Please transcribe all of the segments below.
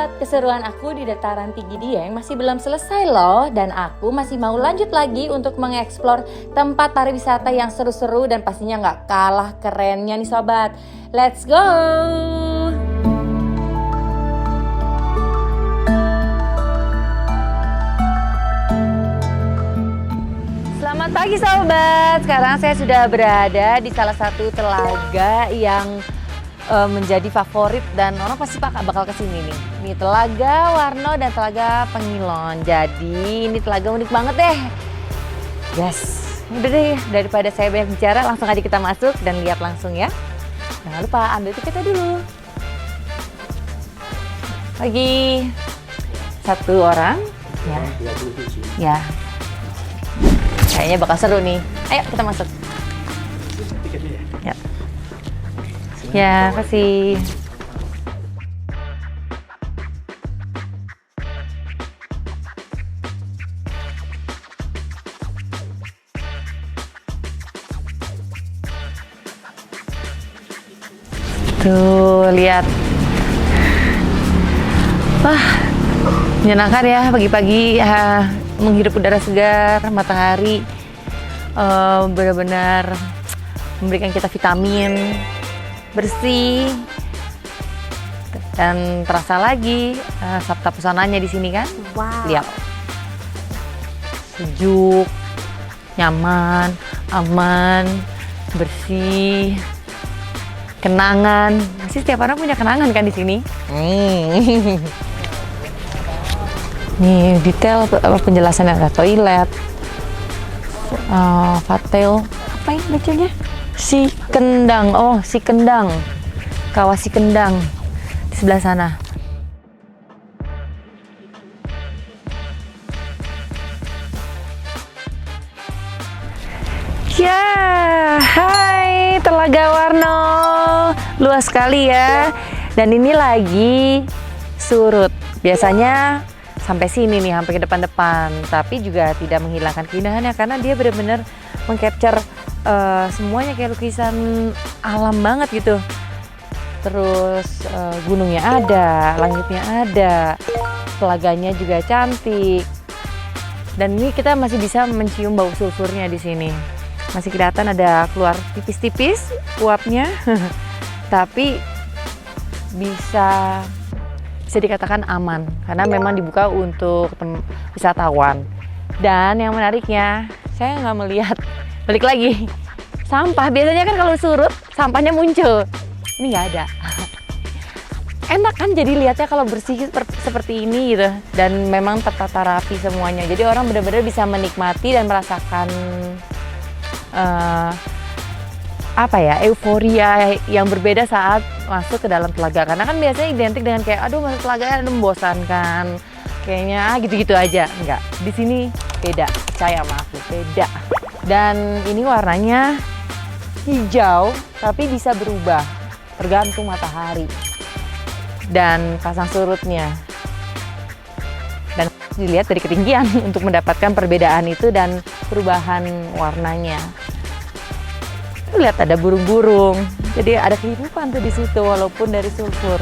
sobat, keseruan aku di dataran tinggi Dieng masih belum selesai loh. Dan aku masih mau lanjut lagi untuk mengeksplor tempat pariwisata yang seru-seru dan pastinya nggak kalah kerennya nih sobat. Let's go! Selamat pagi sobat, sekarang saya sudah berada di salah satu telaga yang menjadi favorit dan orang pasti bakal kesini nih. Ini Telaga Warno dan Telaga Pengilon. Jadi ini telaga unik banget deh. Yes, udah deh daripada saya banyak bicara, langsung aja kita masuk dan lihat langsung ya. Jangan lupa ambil tiketnya dulu. Lagi satu orang ya. Ya. Kayaknya bakal seru nih. Ayo kita masuk. Ya. Ya, kasih. Tuh, lihat. Wah, menyenangkan ya pagi-pagi menghirup udara segar, matahari benar-benar memberikan kita vitamin, bersih, dan terasa lagi sabta pesonanya di sini kan. Wow. Lihat, sejuk, nyaman, aman, bersih, kenangan. Pasti setiap orang punya kenangan kan di sini. Nih detail penjelasan, ada toilet, fatel, apa ini bacanya? Si Kendang, oh Si Kendang, Kawah Si Kendang di sebelah sana. Ya, hai Telaga Warno, luas sekali ya. Dan ini lagi surut. Biasanya sampai sini nih, sampai ke depan-depan. Tapi juga tidak menghilangkan keindahannya karena dia benar-benar mengcapture semuanya kayak lukisan alam banget gitu. Terus gunungnya ada, langitnya ada, telaganya juga cantik. Dan ini kita masih bisa mencium bau sulfurnya di sini. Masih kelihatan ada keluar tipis-tipis uapnya. Tapi bisa dikatakan aman karena memang dibuka untuk wisatawan. Dan yang menariknya, saya nggak melihat, balik lagi, sampah. Biasanya kan kalau surut sampahnya muncul, ini nggak ada. Enak kan jadi lihatnya kalau bersih seperti ini gitu. Dan memang tertata rapi semuanya, jadi orang benar-benar bisa menikmati dan merasakan euforia yang berbeda saat masuk ke dalam telaga. Karena kan biasanya identik dengan kayak aduh masuk telaga membosankan, kayaknya gitu-gitu aja. Enggak, di sini beda, percaya sama aku, beda. Dan ini warnanya hijau tapi bisa berubah tergantung matahari dan pasang surutnya. Dan dilihat dari ketinggian untuk mendapatkan perbedaan itu dan perubahan warnanya. Lihat ada burung-burung, jadi ada kehidupan tuh di situ walaupun dari sulfur.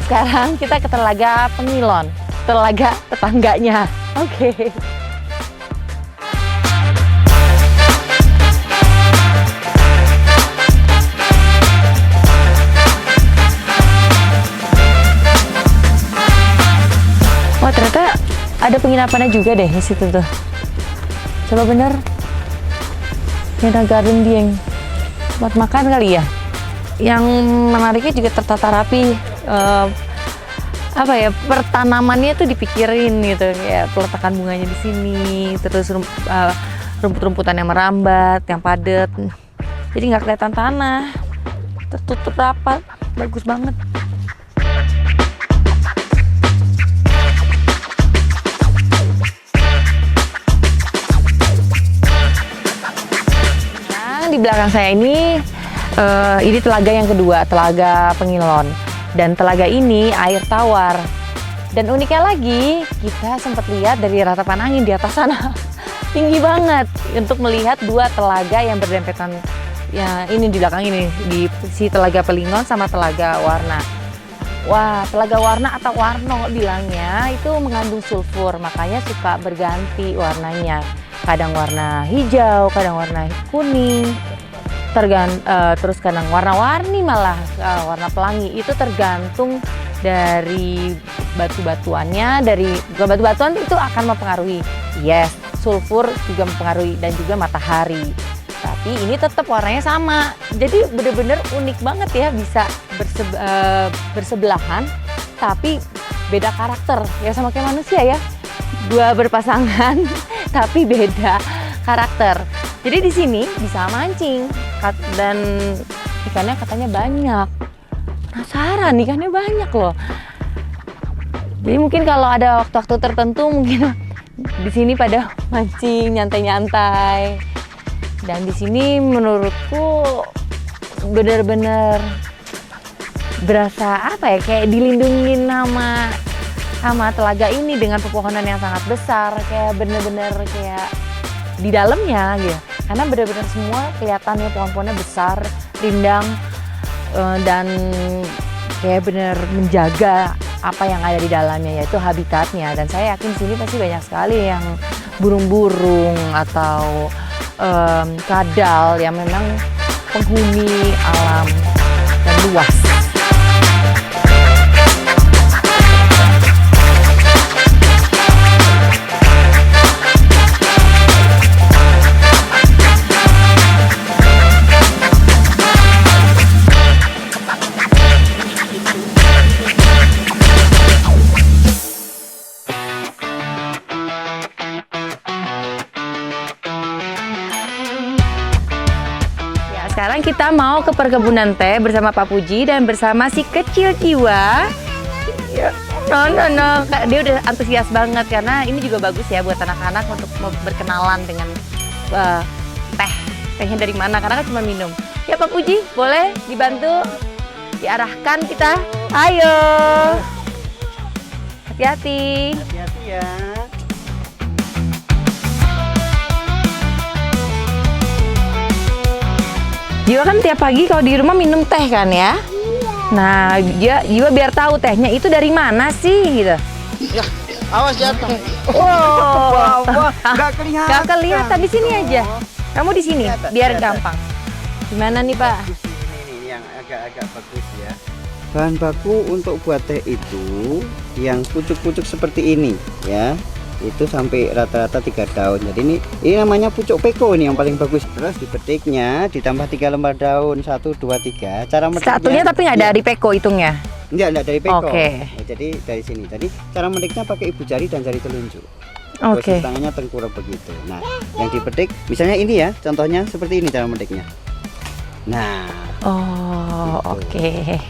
Sekarang kita ke Telaga Pengilon, telaga tetangganya. Oke. Wah, ternyata ada penginapannya juga deh di situ tuh. Coba bener, ada garden Dieng buat makan kali ya. Yang menariknya juga tertata rapi, pertanamannya tuh dipikirin gitu, kayak peletakan bunganya di sini, terus rumput-rumputan yang merambat, yang padat, jadi nggak kelihatan tanah, tertutup rapat, bagus banget. Di belakang saya ini telaga yang kedua, Telaga Pengilon. Dan telaga ini air tawar. Dan uniknya lagi, kita sempat lihat dari ratapan angin di atas sana. Tinggi banget untuk melihat dua telaga yang berdempetan ya ini di belakang ini di si Telaga Pelingon sama Telaga Warna. Wah, Telaga Warna atau Warno bilangnya itu mengandung sulfur, makanya suka berganti warnanya. Kadang warna hijau, kadang warna kuning, terus kadang warna-warni malah warna pelangi. Itu tergantung dari batu-batuannya, dari batu-batuan itu akan mempengaruhi. Yes, sulfur juga mempengaruhi dan juga matahari. Tapi ini tetap warnanya sama. Jadi bener-bener unik banget ya, bisa bersebelahan tapi beda karakter. Ya sama kayak manusia ya. Dua berpasangan tapi beda karakter. Jadi di sini bisa mancing dan ikannya katanya banyak. Penasaran, ikannya banyak loh. Jadi mungkin kalau ada waktu-waktu tertentu mungkin di sini pada mancing nyantai-nyantai. Dan di sini menurutku benar-benar berasa apa ya, kayak dilindungi sama telaga ini dengan pepohonan yang sangat besar, kayak benar-benar kayak di dalamnya gitu. Karena benar-benar semua kelihatannya pohon-pohonnya besar, rindang, dan kayak benar menjaga apa yang ada di dalamnya, yaitu habitatnya. Dan saya yakin sini pasti banyak sekali yang burung-burung atau kadal yang memang penghuni alam dan luas. Sekarang kita mau ke perkebunan teh bersama Pak Puji dan bersama si kecil jiwa. No. Dia udah antusias banget karena ini juga bagus ya buat anak-anak untuk berkenalan dengan tehnya dari mana, karena kan cuma minum. Ya Pak Puji, boleh dibantu diarahkan kita? Ayo. Hati-hati. Hati-hati ya. Jiwa kan tiap pagi kalau di rumah minum teh kan ya? Nah, Jiwa biar tahu tehnya itu dari mana sih gitu. Ya, awas jatuh. Wow. Gak kelihatan. Gak kelihatan, di sini aja. Kamu di sini biar gampang. Gimana nih Pak? Ini yang agak-agak bagus ya. Bahan baku untuk buat teh itu yang pucuk-pucuk seperti ini ya. Itu sampai rata-rata 3 daun. Jadi ini namanya pucuk peko ini yang paling bagus. Terus dipetiknya ditambah 3 lembar daun, 1, 2, 3. Cara metiknya satunya tapi nggak dari peko hitungnya. Enggak dari peko. Oke. Nah, jadi dari sini. Tadi cara metiknya pakai ibu jari dan jari telunjuk. Oke. Posisi tangannya tengkurap begitu. Nah, yang dipetik misalnya ini ya, contohnya seperti ini cara metiknya. Nah. Oh, gitu. Oke.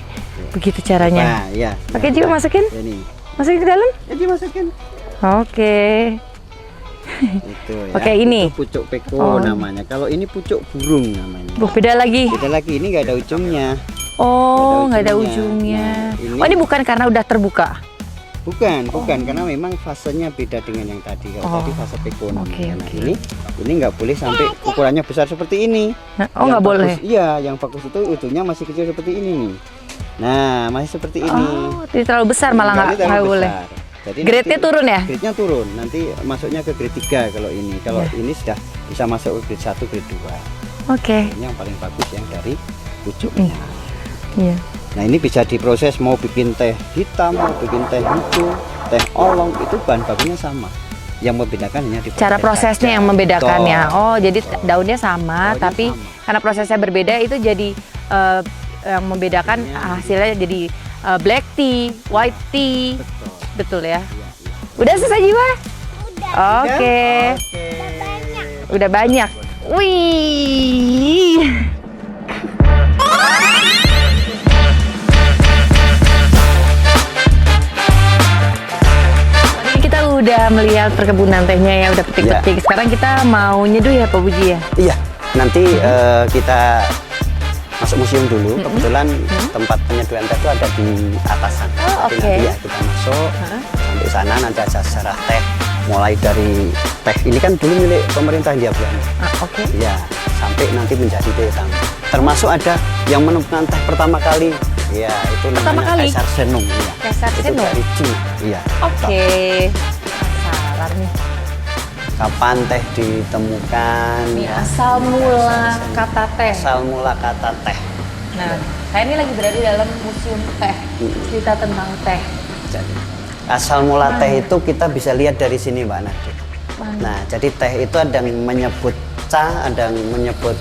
Begitu caranya. Nah, ya. Oke, Jiwa masukin. Ini. Masukin ke dalam? Jadi masukin. Oke. Itu ya. Oke, ini. Itu pucuk peko namanya. Kalau ini pucuk burung namanya. Beda lagi. Beda lagi, ini nggak ada ujungnya. Oh, nggak ada ujungnya. Nah, Oh, ini bukan karena udah terbuka. Bukan, karena memang fasenya beda dengan yang tadi. Kalau tadi fase peko namanya. Oke. Ini nggak boleh sampai ukurannya besar seperti ini. Oh, nggak boleh. Iya, yang bagus itu ujungnya masih kecil seperti ini nih. Nah, masih seperti ini. Oh, jadi terlalu besar malah nggak boleh. Jadi Grade-nya turun ya? Grade-nya turun, nanti masuknya ke grade 3 kalau ini. Kalau ini sudah bisa masuk ke grade 1, grade 2. Oke. Ini yang paling bagus yang dari pucuknya. Iya. Nah, ini bisa diproses mau bikin teh hitam, mau bikin teh hijau, teh olong, itu bahan bakunya sama. Yang membedakan hanya di Cara prosesnya yang membedakannya. Oh, jadi daunnya sama, Daunnya tapi sama. karena prosesnya berbeda itu jadi yang membedakan hasilnya jadi black tea, white tea. Betul ya. Udah selesai Jiwa? Oke. Udah banyak. Wih. Tadi kita udah melihat perkebunan tehnya ya, udah petik-petik. Sekarang kita mau nyeduh ya Pak Puji ya? Iya, nanti kita masuk museum dulu. Kebetulan tempat penyeduhan teh itu ada di atas sana. Oh, Jadi nanti ya kita masuk sampai sana, nanti ada sejarah teh. Mulai dari teh ini kan dulu milik pemerintah Hindia Belanda. Oke. Ya, sampai nanti menjadi teh hitam. Termasuk ada yang menemukan teh pertama kali. Ya, itu Pertama namanya kali? Kaisar Senung. Ya. Kaisar Itu Senung? dari Cina. Iya. Oke. Penasaran nih. Kapan teh ditemukan? Ini ya. asal mula kata teh. Asal mula kata teh. Nah, saya ini lagi berada dalam museum teh. Cerita tentang teh. Jadi, asal mula teh itu kita bisa lihat dari sini Mbak Nadia. Nah, jadi teh itu ada yang menyebut ca, ada yang menyebut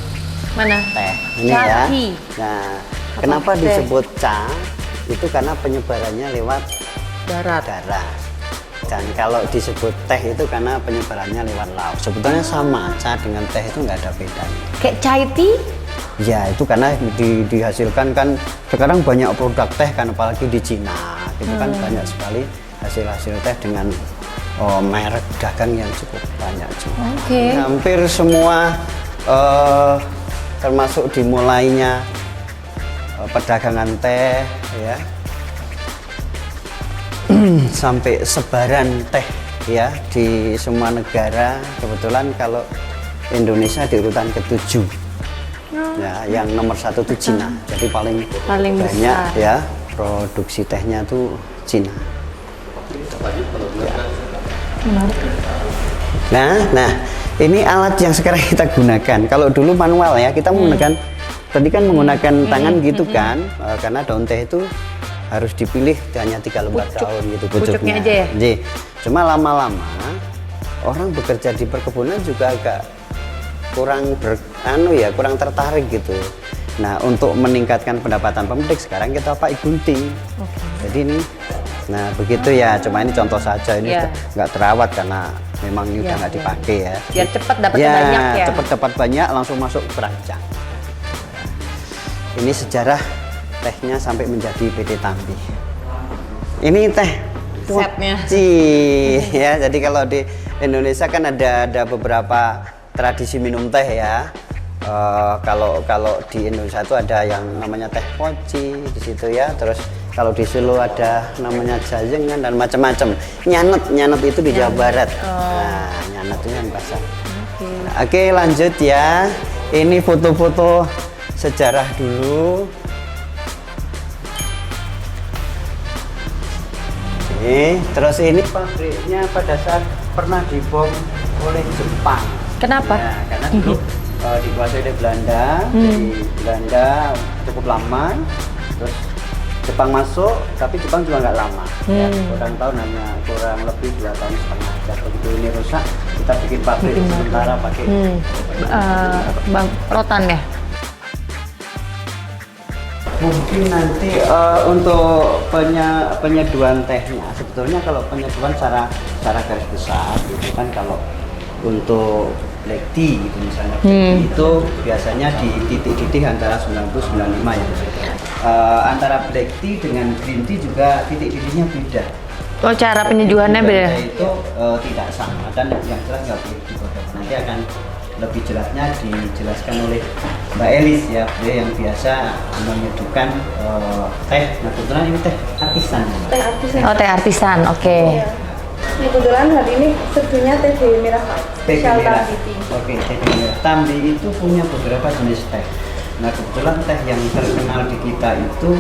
Mana? teh. Ini Jati. ya. Nah, Apa kenapa teh? disebut ca? Itu karena penyebarannya lewat Darat. darat. Dan kalau disebut teh itu karena penyebarannya lewat laut. Sebetulnya sama, ca dengan teh itu nggak ada bedanya. Kayak chai tea? Ya itu karena dihasilkan kan sekarang banyak produk teh kan apalagi di Cina itu kan banyak sekali hasil-hasil teh dengan merek dagang yang cukup banyak juga. Oke. Hampir semua termasuk dimulainya perdagangan teh ya sampai sebaran teh ya di semua negara. Kebetulan kalau Indonesia di urutan ke-7. Ya, yang nomor 1 itu Cina. Jadi paling Paling banyak besar. ya produksi tehnya tuh Cina. Nah, ini alat yang sekarang kita gunakan. Kalau dulu manual ya, kita menggunakan tadi kan menggunakan tangan gitu kan, karena daun teh itu harus dipilih hanya 3 lembar daun gitu Pucuknya aja ya? Jadi, cuma lama-lama orang bekerja di perkebunan juga agak kurang kurang tertarik gitu. Nah, untuk meningkatkan pendapatan pemetik sekarang kita pakai gunting. Jadi ini, nah begitu ya. Cuma ini contoh saja, ini Iya. nggak terawat karena memang ini udah Iya, nggak iya. dipakai ya. Biar cepat dapatnya banyak ya. Cepat dapat banyak, langsung masuk keranjang. Ini sejarah tehnya sampai menjadi PT Tambi. Ini teh Setnya. poci ya. Jadi kalau di Indonesia kan ada beberapa tradisi minum teh ya. Kalau di Indonesia itu ada yang namanya teh poci di situ ya. Terus kalau di Solo ada namanya jajengan dan macam-macam. Nyanet itu di Jawa Barat. Nah, nyanet itu yang bahasa. Oke, lanjut ya. Ini foto-foto sejarah dulu. Terus ini pabriknya pada saat pernah dibom oleh Jepang. Kenapa? Ya, karena dulu dikuasai oleh Belanda, jadi Belanda cukup lama, terus Jepang masuk, tapi Jepang juga nggak lama. Ya, kurang tahun hanya kurang lebih 2 tahun setengah. Dan begitu ini rusak, kita bikin pabrik sementara pakai. Bang rotan ya? Mungkin nanti untuk penyeduhan tehnya, sebetulnya kalau penyeduhan secara garis besar itu kan kalau untuk black tea gitu misalnya black tea itu biasanya di titik-titik antara 90-95 ya. Antara black tea dengan green tea juga titik-titiknya beda. Oh, cara penyeduhannya beda. Itu tidak sama dan yang jelas nggak boleh digodok. Nanti akan lebih jelasnya dijelaskan oleh Mbak Elis ya, dia yang biasa menyeduhkan teh. Nah kebetulan ini teh artisan. Teh artisan. Oh, teh artisan. Oke. Iya. Kebetulan hari ini seduhnya teh dewi merah spesial merah. Tambi tea. Oke, teh merah. Tambi itu punya beberapa jenis teh. Nah kebetulan teh yang terkenal di kita itu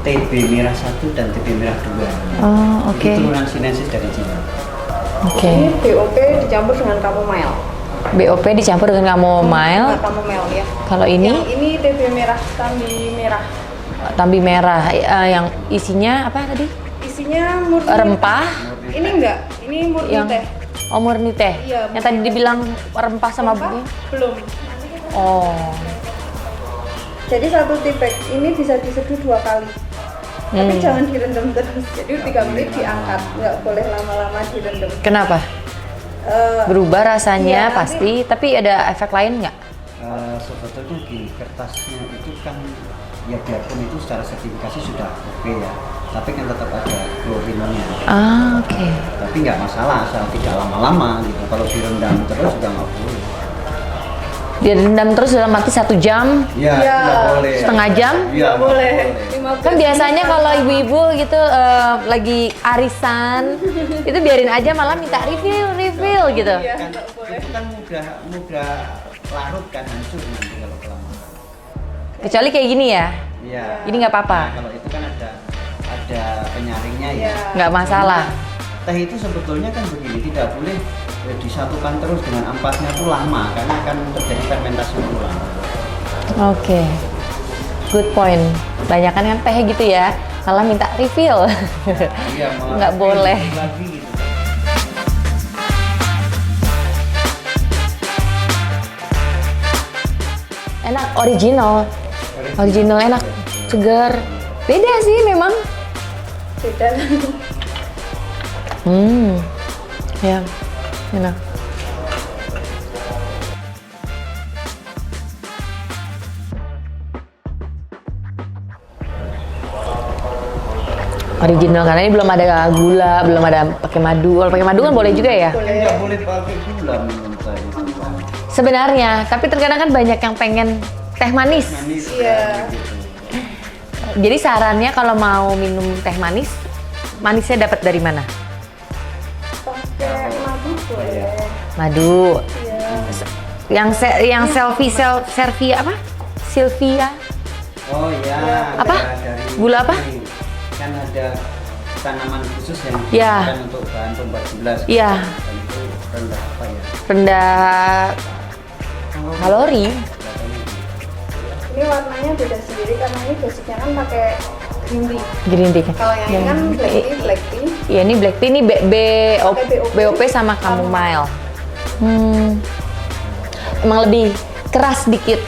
TB merah 1 dan TB merah 2. Oh, oke. Itu turunan sinensis dari Cina. Oke. Ini BOP dicampur dengan chamomile. BOP dicampur dengan chamomile. Chamomile ya. Kalau ini Yang ini TB merah, Tambi merah. tambi merah, yang isinya apa tadi? Isinya murni Rempah. Ini enggak, ini murni Yang teh. oh, murni teh. Iya, Yang tadi dibilang rempah sama Rempah? bunyi. Belum. Oh. Jadi satu tea bag ini bisa diseduh 2 kali. Tapi jangan direndam terus. Jadi 3 menit diangkat, nggak boleh lama-lama direndam. Kenapa? Berubah rasanya Iya, pasti, tapi ada efek lain nggak? Sebetulnya di kertasnya itu kan ya biarpun itu secara sertifikasi sudah oke ya, tapi kan tetap ada klorinnya. Ah, oke. Tapi nggak masalah asal tidak lama-lama gitu. Kalau direndam terus juga nggak boleh. Direndam terus dalam arti 1 jam, Iya, Iya. tidak boleh. setengah jam? Iya, Nggak boleh. 15 Kan biasanya kalau ibu-ibu gitu lagi arisan, itu biarin aja malah minta refill gitu. Iya, Kan, nggak boleh. itu kan mudah larut kan hancur nanti kalau kelamaan. Kecuali kayak gini ya. Iya. Ini nggak apa-apa. Nah, kalau itu kan ada penyaringnya ya. Nggak masalah. Teh itu sebetulnya kan begini, tidak boleh disatukan terus dengan ampasnya itu lama karena akan terjadi fermentasi ulang. Oke. Good point. Banyak kan teh gitu ya, malah minta refill. Iya, malah Nggak boleh. lagi gitu. Enak, original enak, segar. Beda sih memang. Beda. Ya, enak. Original karena ini belum ada gula, belum ada pakai madu. Kalau pakai madu kan boleh juga ya? Nggak boleh pakai gula menurut saya itu, Pak. Sebenarnya, tapi terkadang kan banyak yang pengen teh manis. Manis Iya. gitu. Jadi sarannya kalau mau minum teh manis, manisnya dapat dari mana? Pakai madu boleh. Madu. Iya. Yang Selvia apa? Sylvia. Oh iya. Apa? Dari Gula apa? ini. Kan ada tanaman khusus yang Ya. digunakan untuk bahan pembuat gula. Iya. Dan itu rendah apa ya? Rendah kalori. Ini warnanya beda sendiri karena ini basicnya kan pakai green tea. Green tea. Kalau yang ini kan black tea. Iya, ini black tea, ini Pakai BOP sama chamomile. Emang lebih keras dikit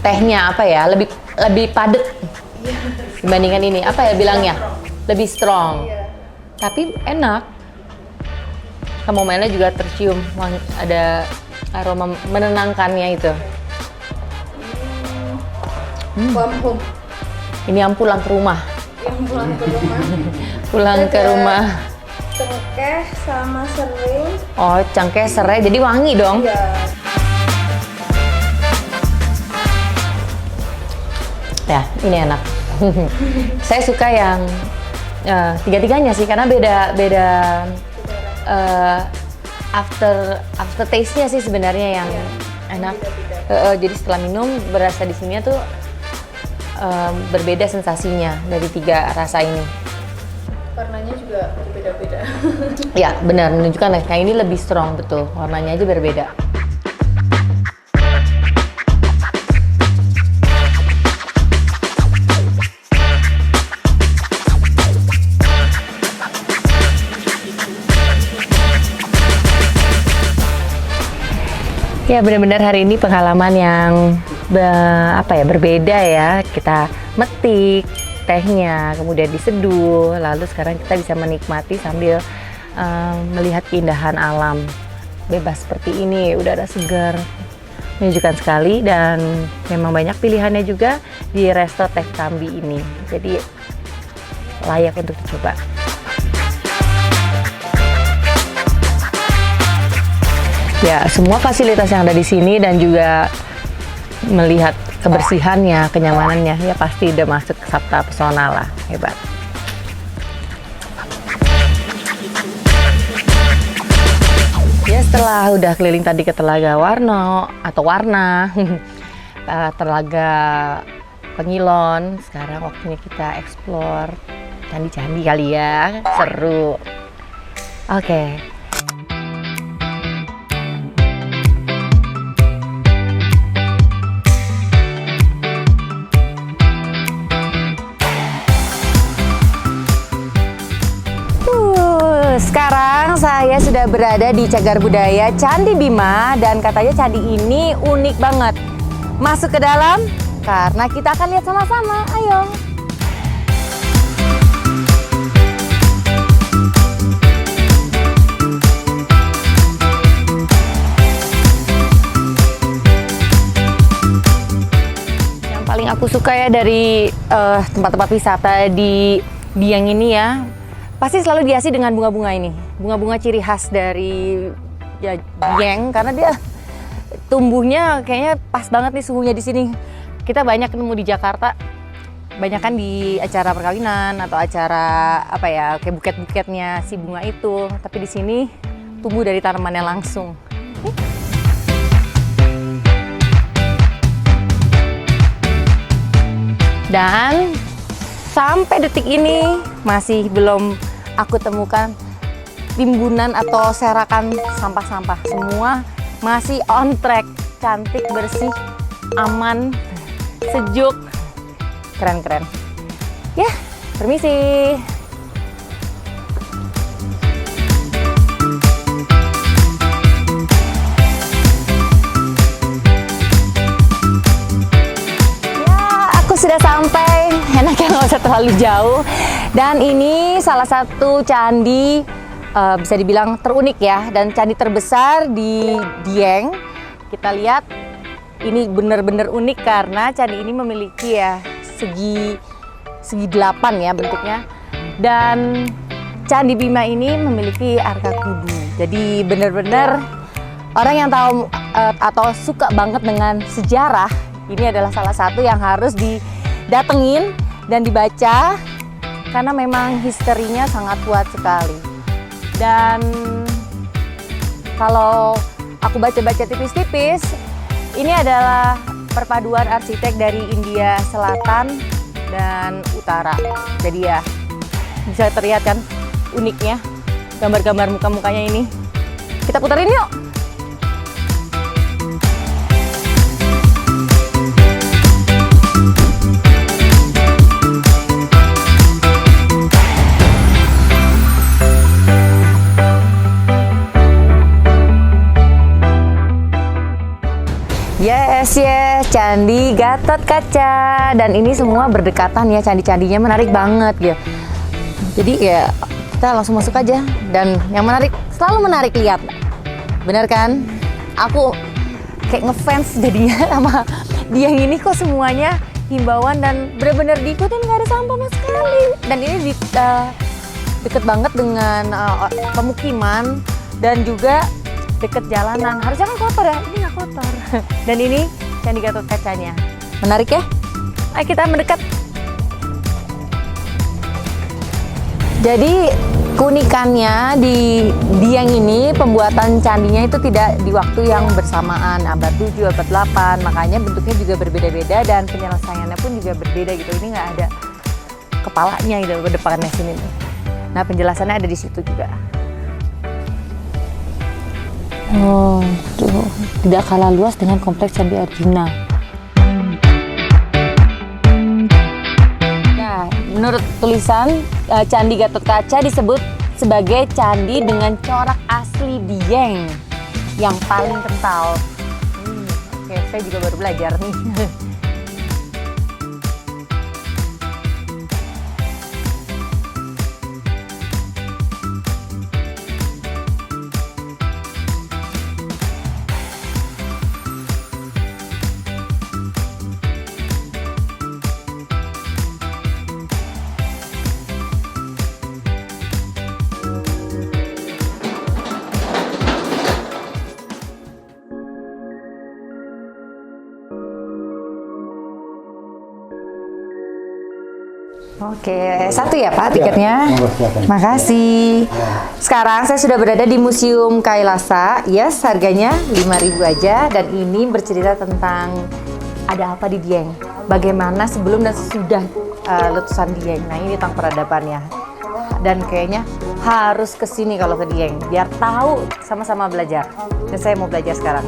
tehnya apa ya? Lebih padat dibandingkan ini. Apa ya bilangnya? Lebih strong. Iya. Tapi enak. Chamomile juga tercium, ada aroma menenangkannya itu. Warm home. Ini yang pulang ke rumah. Yang pulang ke rumah. Pulang ke Ada rumah. Cengkeh sama serai. Oh, cengkeh serai, jadi wangi dong. Iya. Ya, ini enak. Saya suka yang tiga-tiganya sih, karena beda after taste-nya sih sebenarnya yang enak. Jadi setelah minum berasa di sini tuh berbeda sensasinya dari tiga rasa ini. Warnanya juga berbeda-beda. Ya, benar, menunjukkan kayak ini lebih strong, betul. Warnanya aja berbeda. Ya, benar-benar hari ini pengalaman yang berbeda ya. Kita metik tehnya, kemudian diseduh, lalu sekarang kita bisa menikmati sambil melihat keindahan alam bebas seperti ini. Udara segar, menunjukkan sekali, dan memang banyak pilihannya juga di Resto Teh Kambi ini. Jadi layak untuk dicoba. Ya, semua fasilitas yang ada di sini dan juga melihat kebersihannya, kenyamanannya, ya pasti udah masuk ke Sabta Pesona lah. Hebat. Ya, setelah udah keliling tadi ke Telaga Warno atau Warna, Telaga Pengilon, sekarang waktunya kita explore candi-candi kali ya. Seru. Oke. Sekarang saya sudah berada di Cagar Budaya Candi Bima, dan katanya candi ini unik banget. Masuk ke dalam karena kita akan lihat sama-sama. Ayo. Yang paling aku suka ya dari tempat-tempat wisata di Dieng ini ya, pasti selalu dihiasi dengan bunga-bunga ini. Bunga-bunga ciri khas dari ya, Dieng, karena dia tumbuhnya kayaknya pas banget nih suhunya di sini. Kita banyak ketemu di Jakarta, banyak kan di acara perkawinan atau acara apa ya, kayak buket-buketnya si bunga itu. Tapi di sini tumbuh dari tanamannya langsung. Dan sampai detik ini masih belum aku temukan timbunan atau serakan sampah-sampah. Semua masih on track, cantik, bersih, aman, sejuk, keren-keren. Ya, permisi. Sudah sampai, enaknya nggak usah terlalu jauh. Dan ini salah satu candi bisa dibilang terunik ya, dan candi terbesar di Dieng. Kita lihat ini benar-benar unik karena candi ini memiliki ya segi 8 ya bentuknya. Dan Candi Bima ini memiliki arka kudu. Jadi benar-benar orang yang tahu atau suka banget dengan sejarah, ini adalah salah satu yang harus didatengin dan dibaca karena memang historinya sangat kuat sekali. Dan kalau aku baca-baca tipis-tipis, ini adalah perpaduan arsitek dari India Selatan dan Utara. Jadi ya bisa terlihat kan uniknya gambar-gambar muka-mukanya ini. Kita puterin yuk. Yes, Candi Gatot Kaca, dan ini semua berdekatan ya, candi-candinya menarik banget ya. Jadi ya kita langsung masuk aja, dan yang menarik selalu menarik lihat, bener kan? Aku kayak ngefans jadinya sama dia ini, kok semuanya himbauan dan bener-bener diikutin, nggak ada sampah sama sekali. Dan ini deket banget dengan pemukiman dan juga deket jalanan. Harusnya kan kotor ya, ini nggak kotor. Dan ini Candi Gatot Kacanya. Menarik ya? Ayo kita mendekat. Jadi keunikannya di Dieng ini, pembuatan candinya itu tidak di waktu yang bersamaan, abad 7, abad 8. Makanya bentuknya juga berbeda-beda dan penyelesaiannya pun juga berbeda gitu. Ini nggak ada kepalanya gitu ke depannya sini. Nah, penjelasannya ada di situ juga. Oh, tuh, tidak kalah luas dengan kompleks Candi Arjuna. Nah, menurut tulisan Candi Gatot Kaca disebut sebagai candi dengan corak asli Dieng yang paling kental. Oke, saya juga baru belajar nih. Oke, satu ya Pak tiketnya. Makasih. Sekarang saya sudah berada di Museum Kailasa. Yes, harganya 5.000 aja. Dan ini bercerita tentang ada apa di Dieng. Bagaimana sebelum dan sesudah letusan Dieng. Nah, ini tentang peradabannya. Dan kayaknya harus kesini kalau ke Dieng. Biar tahu, sama-sama belajar. Dan saya mau belajar sekarang.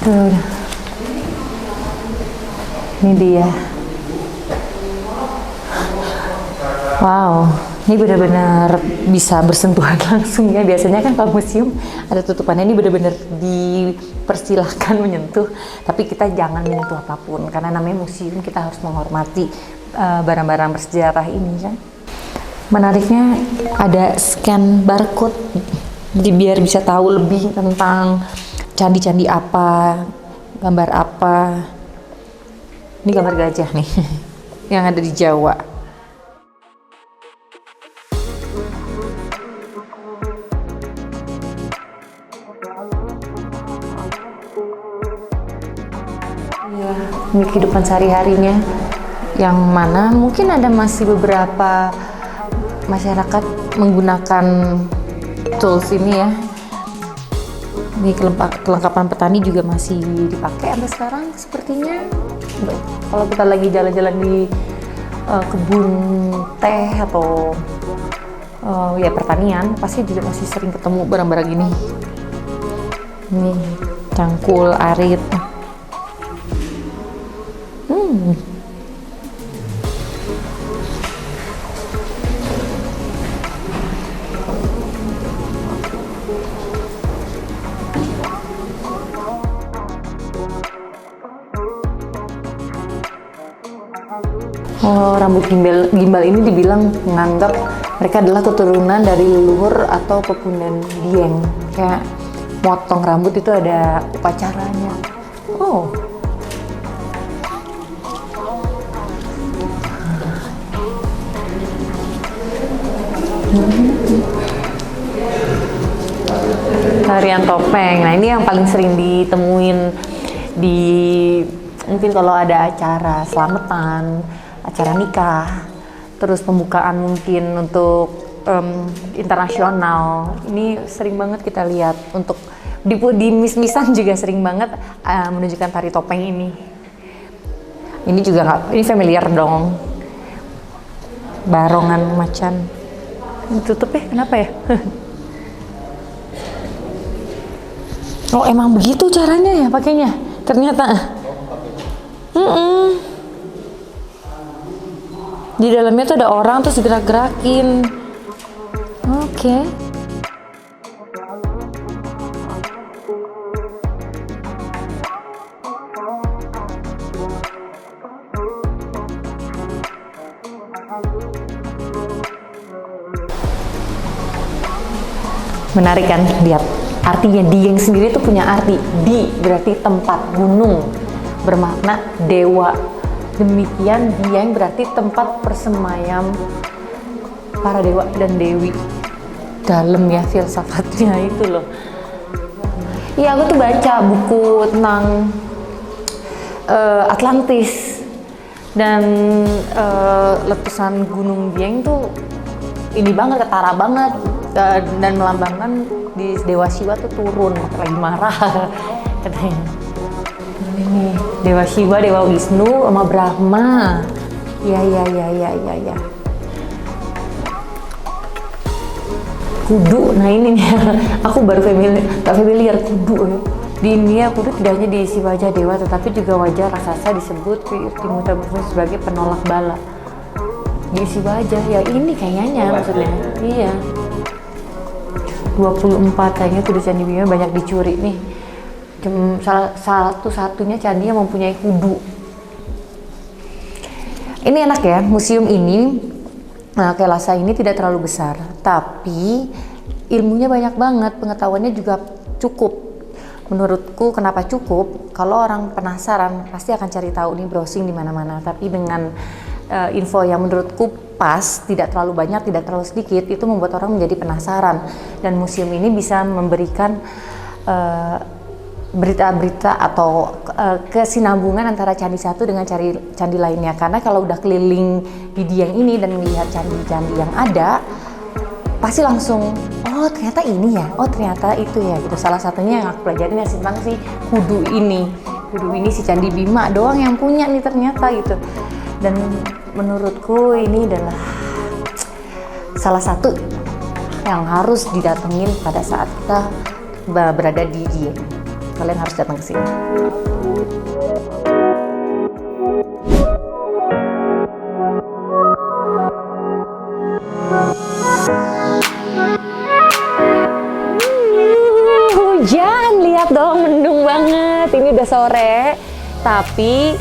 Tuh. Ini dia. Wow, ini benar-benar bisa bersentuhan langsung ya. Biasanya kan kalau museum ada tutupannya, ini benar-benar dipersilahkan menyentuh. Tapi kita jangan menyentuh apapun karena namanya museum, kita harus menghormati barang-barang bersejarah ini kan. Menariknya ada scan barcode, jadi biar bisa tahu lebih tentang candi-candi apa, gambar apa. Ini gambar gajah nih, yang ada di Jawa. Ini kehidupan sehari-harinya, yang mana mungkin ada masih beberapa masyarakat menggunakan tools ini ya. Ini kelengkapan petani juga masih dipakai sampai sekarang sepertinya. Kalau kita lagi jalan-jalan di kebun teh atau ya pertanian, pasti juga masih sering ketemu barang-barang ini. Ini cangkul arit. Rambut gimbal ini dibilang menganggap mereka adalah keturunan dari leluhur atau pepundhen Dieng. Kayak motong rambut itu ada upacaranya. Oh. Tarian topeng. Nah, ini yang paling sering ditemuin di mungkin kalau ada acara selamatan, acara nikah, terus pembukaan mungkin untuk internasional. Ini sering banget kita lihat. Untuk di mis-misan juga sering banget menunjukkan tari topeng ini. Ini juga ini familiar dong. Barongan macan. Ditutup ya? Kenapa ya? Oh, emang begitu caranya ya pakainya? Ternyata. Di dalamnya tuh ada orang terus gerak-gerakin. Oke. Menarik kan? Lihat. Artinya Dieng sendiri tuh punya arti. Di berarti tempat, gunung, bermakna dewa. Demikian Dieng berarti tempat persemayam para dewa dan dewi. Dalam ya filsafatnya itu loh. Iya, aku tuh baca buku tentang Atlantis dan letusan Gunung Dieng tuh ini banget, ketara banget, dan melambangkan di Dewa Siwa tuh turun lagi marah katanya. Ini Dewa Siwa, Dewa Wisnu sama Brahma. Ya. Kudu, nah ini nih aku baru familiar kudu. Di India kudu tidak hanya diisi wajah dewa tetapi juga wajah raksasa disebut Timutabufus sebagai penolak bala. Diisi wajah ya ini kayaknya maksudnya. Iya. 24 kayaknya kudu Candi Bima banyak dicuri nih. Salah satu-satunya candi yang mempunyai kudu. Ini enak ya, museum ini Kailasa ini tidak terlalu besar, tapi ilmunya banyak banget, pengetahuannya juga cukup. Menurutku kenapa cukup? Kalau orang penasaran pasti akan cari tahu nih, browsing di mana-mana. Tapi dengan info yang menurutku pas, tidak terlalu banyak, tidak terlalu sedikit, itu membuat orang menjadi penasaran. Dan museum ini bisa memberikan berita-berita atau kesinambungan antara candi satu dengan candi lainnya. Karena kalau udah keliling di Dieng ini dan melihat candi-candi yang ada, pasti langsung, oh ternyata ini ya, oh ternyata itu ya gitu. Salah satunya yang aku pelajarin ya tentang si kudu ini si Candi Bima doang yang punya nih ternyata gitu. Dan menurutku ini adalah salah satu yang harus didatengin pada saat kita berada di Dieng. Kalian harus datang ke sini. Hujan, lihat dong, mendung banget. Ini udah sore, tapi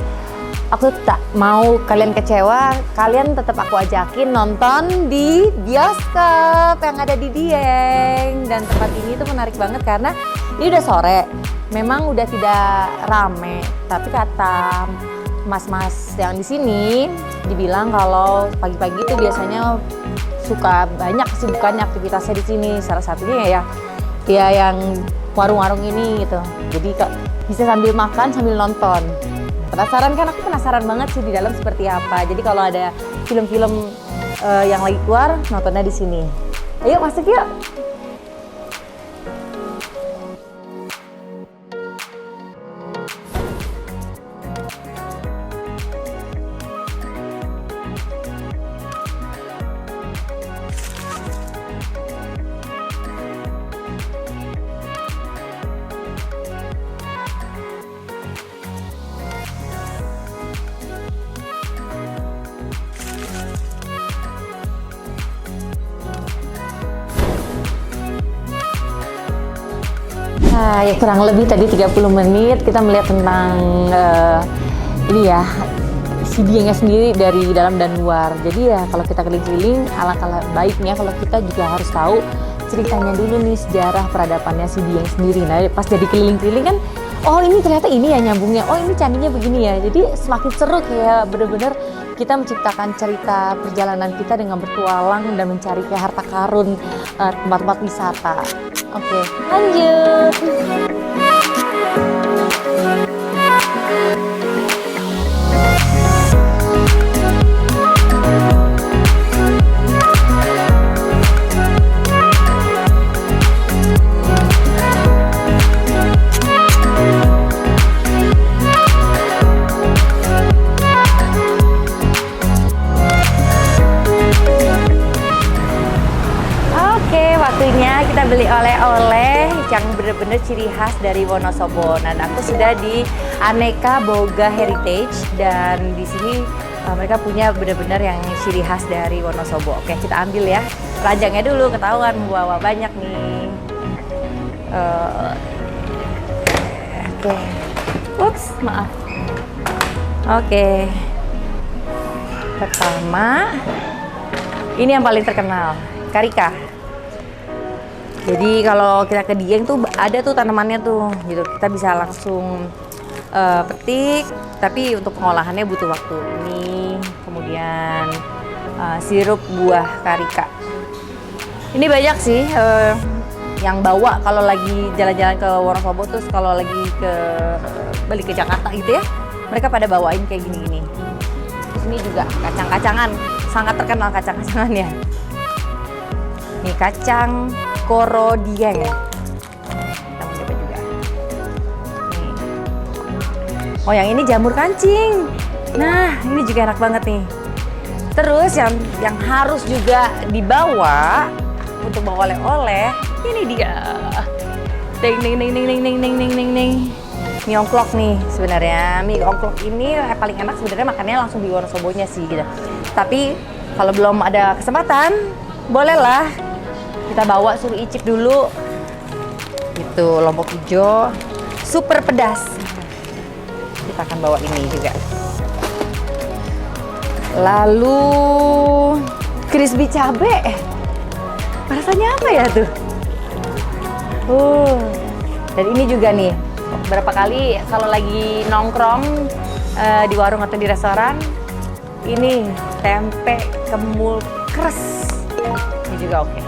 aku tak mau kalian kecewa. Kalian tetap aku ajakin nonton di bioskop yang ada di Dieng. Dan tempat ini tuh menarik banget karena ini udah sore. Memang udah tidak rame, tapi kata mas-mas yang di sini dibilang kalau pagi-pagi itu biasanya suka banyak kesibukannya, aktivitasnya di sini. Salah satunya ya yang warung-warung ini gitu. Jadi bisa sambil makan sambil nonton. Penasaran kan? Aku penasaran banget sih di dalam seperti apa. Jadi kalau ada film-film yang lagi keluar, nontonnya di sini. Ayo masuk yuk. Nah, ya kurang lebih tadi 30 menit kita melihat tentang ini ya, si Diengnya sendiri dari dalam dan luar. Jadi ya kalau kita keliling-keliling, alangkah baiknya kalau kita juga harus tahu ceritanya dulu nih, sejarah peradabannya si Dieng sendiri. Nah, pas jadi keliling-keliling kan, oh ini ternyata ini ya nyambungnya, oh ini candinya begini ya. Jadi semakin seru, kayak bener-bener kita menciptakan cerita perjalanan kita dengan bertualang dan mencari kayak harta karun tempat-tempat wisata. Oke, lanjut. Waktunya kita beli oleh-oleh yang benar-benar ciri khas dari Wonosobo. Nah, aku sudah di Aneka Boga Heritage dan di sini mereka punya benar-benar yang ciri khas dari Wonosobo. Oke, kita ambil ya. Ranjangnya dulu, ketahuan membawa banyak nih. Oke. Ups, maaf. Oke. Pertama, ini yang paling terkenal, karika. Jadi kalau kita ke Dieng tuh ada tuh tanamannya tuh, gitu. Kita bisa langsung petik, tapi untuk pengolahannya butuh waktu. Ini kemudian sirup buah karika. Ini banyak sih yang bawa kalau lagi jalan-jalan ke Wonosobo, terus kalau lagi balik ke Jakarta gitu ya, mereka pada bawain kayak gini-gini. Terus ini juga kacang-kacangan, sangat terkenal kacang-kacangannya. Ini kacang Koro Dieng. Kita mau coba juga. Nih. Oh, yang ini jamur kancing. Nah, ini juga enak banget nih. Terus yang harus juga dibawa untuk bawa oleh-oleh, ini dia. Ding ding ding ding ding ding ding ding ding ding. Mie ongklok nih sebenarnya. Mie ongklok ini paling enak sebenarnya makannya langsung di Wonosobonya sih gitu. Tapi kalau belum ada kesempatan, bolehlah kita bawa, suruh icip dulu. Itu lombok hijau super pedas. Kita akan bawa ini juga. Lalu crispy cabe. Rasanya apa ya tuh? Dan ini juga nih, berapa kali kalau lagi nongkrong di warung atau di restoran, ini tempe kemul kres. Ini juga oke.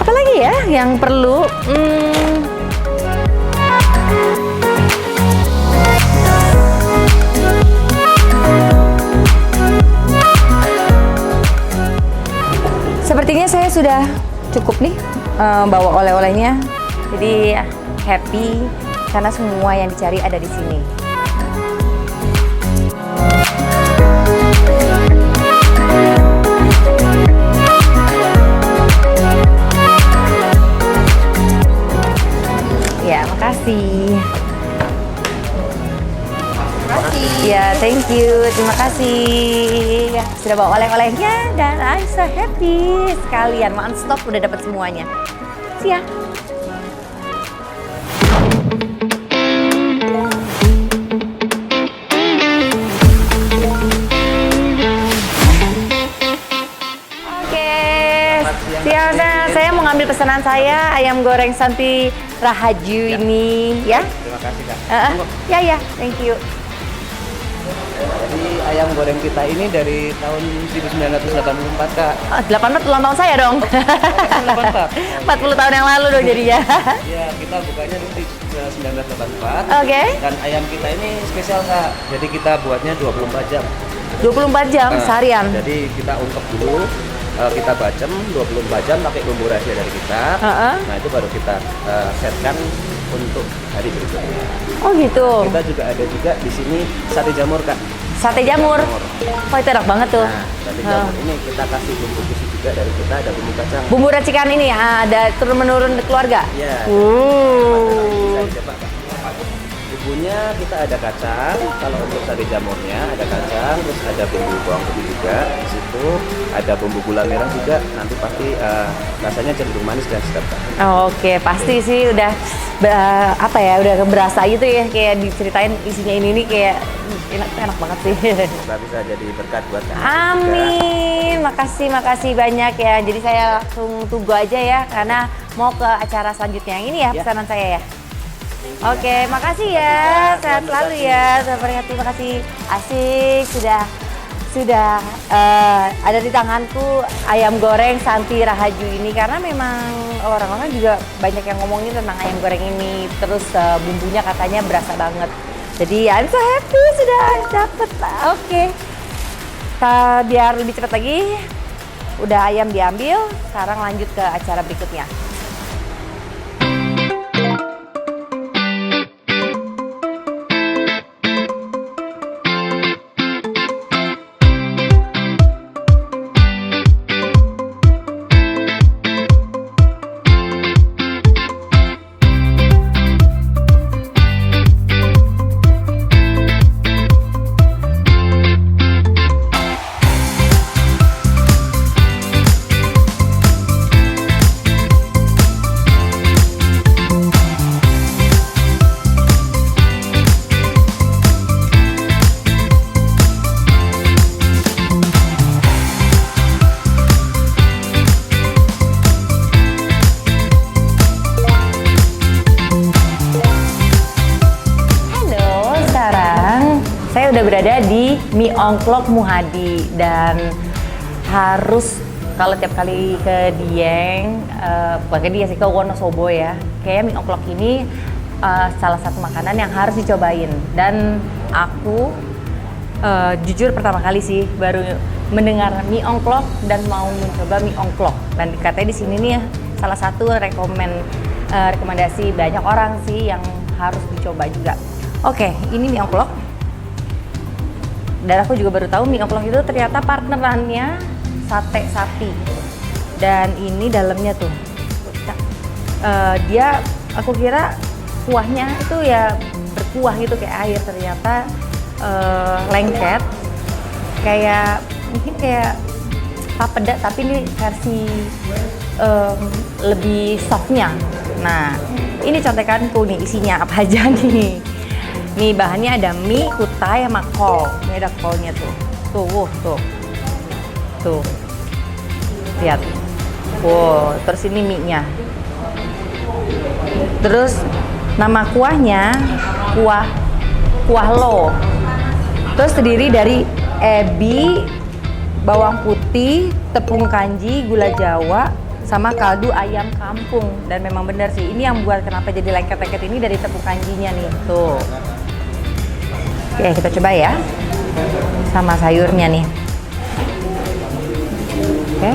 Apalagi ya yang perlu? Sepertinya saya sudah cukup nih bawa oleh-olehnya. Jadi happy karena semua yang dicari ada di sini. Ya, makasih. Ya, thank you. Terima kasih. Sudah bawa oleh-olehnya dan I'm so happy. Sekalian, one stop udah dapat semuanya. See ya. Siang, saya mau ngambil pesanan saya, ayam goreng Santi Rahaju ini, ya. Terima kasih, Kak. Ya, thank you. Jadi ayam goreng kita ini dari tahun 1984 Kak. 84 ulang tahun saya dong. 84. 40 tahun yang lalu dong jadinya. Iya, kita bukanya dulu di 1984. Oke. Dan ayam kita ini spesial Kak. Jadi kita buatnya 24 jam. 24 jam seharian. Jadi kita ungkep dulu, kita bacem 24 jam pakai bumbu rahasia dari kita. Nah itu baru kita setkan untuk hari berikutnya. Oh gitu. Kita juga ada juga di sini sate jamur Kak. Sate jamur. Oh itu enak banget tuh. Nah, sate jamur ini kita kasih bumbu khusus juga dari kita, ada bumbu kacang. Bumbu racikan ini ya, ada turun menurun keluarga. Iya. Bisa dicoba Kak. Bumbunya kita ada kacang, kalau untuk sate jamurnya ada kacang, terus ada bumbu bawang putih juga di situ, ada bumbu gula merah juga, nanti pasti rasanya cenderung manis dan sedap Kak. Oke, pasti sih udah apa ya, udah berasa gitu ya, kayak diceritain isinya ini kayak enak banget sih. Semoga bisa jadi berkat buat kami. Amin, makasih banyak ya. Jadi saya langsung tunggu aja ya, karena mau ke acara selanjutnya yang ini ya, pesanan saya ya. Oke, makasih ya, sehat selalu ya, terima kasih. Asik, sudah ada di tanganku ayam goreng Santi Rahaju ini, karena memang orang-orang juga banyak yang ngomongin tentang ayam goreng ini, terus bumbunya katanya berasa banget. Jadi I'm so happy sudah dapet. Oke, biar lebih cepat lagi, udah ayam diambil, sekarang lanjut ke acara berikutnya. Saya udah berada di Mie Ongklok Muhadi, dan harus kalau tiap kali ke Dieng, bukan ke Dieng sih, ke Wonosobo ya, kayak Mie Ongklok ini salah satu makanan yang harus dicobain. Dan aku jujur pertama kali sih baru mendengar Mie Ongklok dan mau mencoba Mie Ongklok, dan katanya di sini nih salah satu rekomendasi banyak orang sih yang harus dicoba juga. Oke, ini Mie Ongklok. Dan aku juga baru tahu Mie Ongklok itu ternyata partnerannya sate sapi. Dan ini dalamnya tuh, dia aku kira kuahnya itu ya berkuah gitu kayak air, ternyata lengket, kayak mungkin kayak papeda, tapi ini versi lebih softnya. Nah, ini contekanku nih isinya apa aja nih. Nih bahannya ada mie, kutai, sama kol. Ini ada kolnya tuh. Tuh. Lihat. Wow, terus ini mie-nya. Terus nama kuahnya kuah lo. Terus terdiri dari ebi, bawang putih, tepung kanji, gula Jawa, sama kaldu ayam kampung. Dan memang benar sih, ini yang buat kenapa jadi lengket-lengket ini dari tepung kanjinya nih. Tuh. Oke, kita coba ya. Sama sayurnya nih. Oke.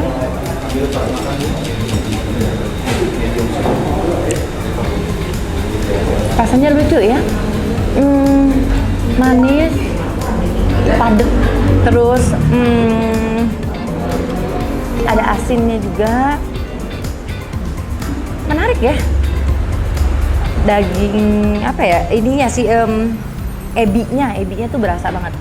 Rasanya lucu ya. Manis, padat, terus ada asinnya juga. Menarik ya. Daging apa ya? Ininya sih ebinya tuh berasa banget.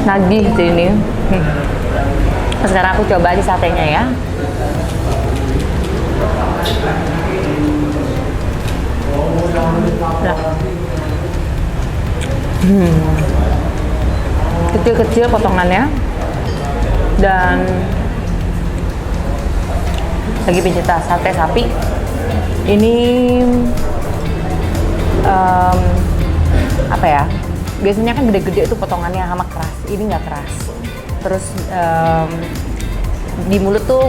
Nagih sih ini. Sekarang aku coba di satenya ya. Kecil-kecil potongannya, dan lagi pencinta sate sapi Ini apa ya? Biasanya kan gede-gede tuh potongannya sama keras. Ini nggak keras. Terus di mulut tuh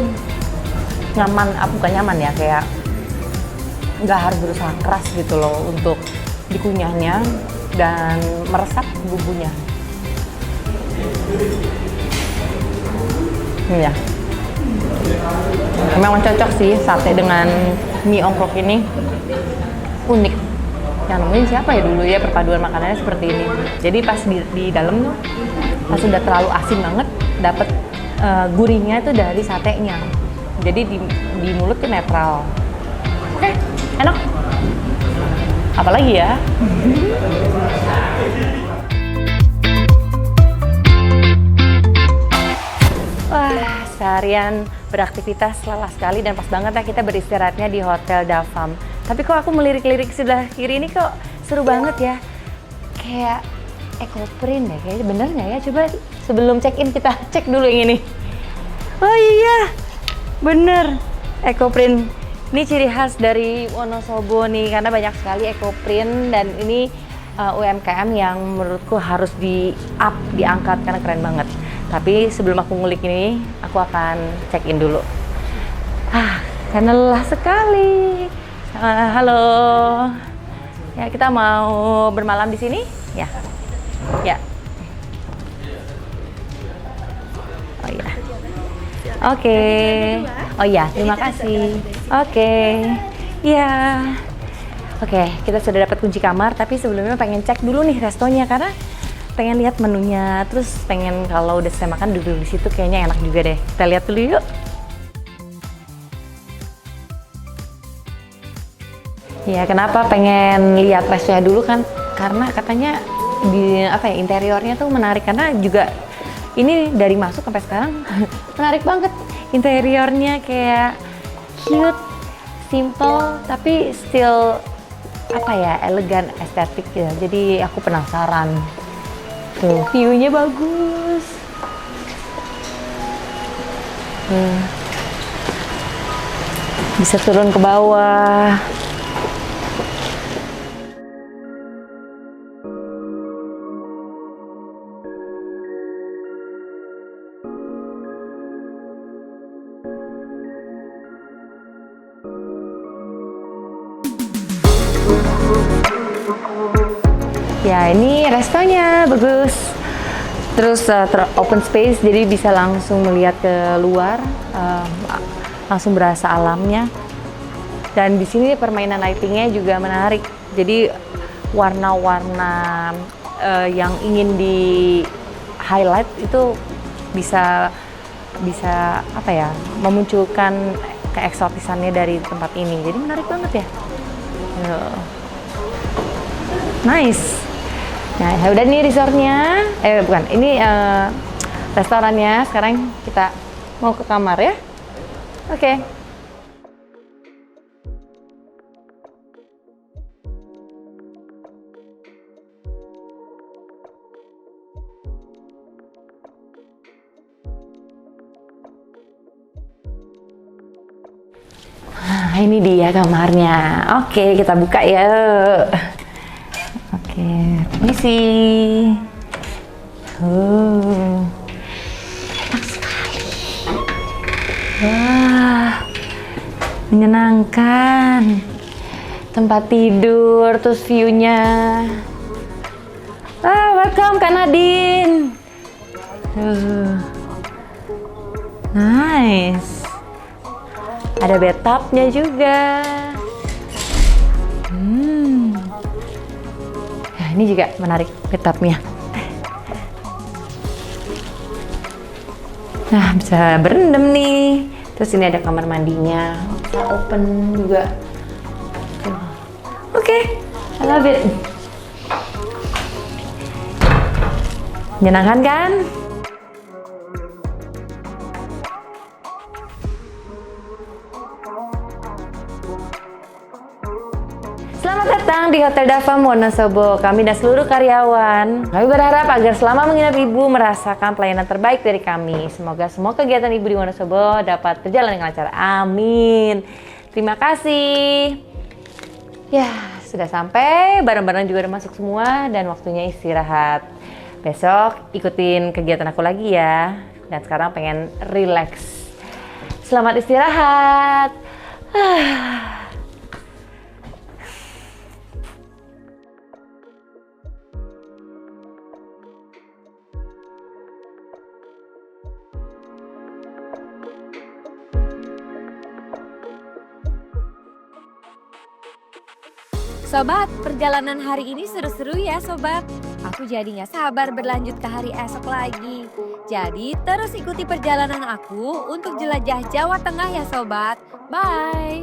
nyaman, bukan nyaman ya, kayak nggak harus berusaha keras gitu loh untuk dikunyahnya dan meresap bumbunya. Ini ya. Memang cocok sih sate dengan mie ongkrok ini, unik. Yang nemuin siapa ya dulu ya, perpaduan makanannya seperti ini. Jadi pas di dalam tuh, pas udah terlalu asin banget, dapet gurihnya itu dari satenya. Jadi di mulut tuh netral. Oke, enak. Apalagi ya? Wah, seharian beraktivitas lelah sekali dan pas banget ya kita beristirahatnya di Hotel Davam. Tapi kok aku melirik-lirik sebelah kiri ini kok seru banget ya. Kayak ekoprint deh, kayaknya bener nggak ya? Coba sebelum check-in kita cek dulu yang ini. Oh iya, bener, ekoprint. Ini ciri khas dari Wonosobo nih, karena banyak sekali ekoprint dan ini UMKM yang menurutku harus diangkat karena keren banget. Tapi sebelum aku ngulik ini, aku akan check-in dulu. Karena lelah sekali. Halo. Ya, kita mau bermalam di sini? Ya. Ya. Oh iya. Oke. Oh iya, terima kasih. Oke. Iya. Oke, kita sudah dapat kunci kamar, tapi sebelumnya pengen cek dulu nih restonya karena pengen lihat menunya, terus pengen kalau udah selesai makan duduk di situ kayaknya enak juga deh. Kita lihat dulu yuk. Ya, kenapa pengen lihat restonya dulu kan? Karena katanya di interiornya tuh menarik, karena juga ini dari masuk sampai sekarang menarik banget. Interiornya kayak cute, simple, tapi still elegan, estetik ya. Jadi aku penasaran. Tuh, view-nya bagus. Bisa turun ke bawah. Ya, ini restonya bagus. Terus open space, jadi bisa langsung melihat ke luar, langsung berasa alamnya. Dan di sini permainan lightingnya juga menarik. Jadi warna-warna yang ingin di highlight itu bisa memunculkan keeksotisannya dari tempat ini. Jadi menarik banget ya. Nice. Nah, udah nih resortnya, ini restorannya. Sekarang kita mau ke kamar ya. Oke. Nah, ini dia kamarnya. Oke, kita buka ya. Oke, permisi. Enak sekali. Wah, menyenangkan. Tempat tidur, terus view-nya. Welcome Kak Nadine. Nice. Ada bathtub-nya juga. Ini juga menarik bathtub-nya. Nah, bisa berendam nih. Terus ini ada kamar mandinya, bisa open juga. Oke, I love it. Menyenangkan kan? Selamat datang di Hotel Davam Wonosobo. Kami dan seluruh karyawan, kami berharap agar selama menginap Ibu merasakan pelayanan terbaik dari kami. Semoga semua kegiatan Ibu di Wonosobo dapat berjalan dengan lancar. Amin. Terima kasih. Ya, sudah sampai, barang-barang juga udah masuk semua dan waktunya istirahat. Besok ikutin kegiatan aku lagi ya. Dan sekarang pengen relax. Selamat istirahat. Sobat, perjalanan hari ini seru-seru ya sobat. Aku jadi gak sabar berlanjut ke hari esok lagi. Jadi terus ikuti perjalanan aku untuk jelajah Jawa Tengah ya sobat. Bye!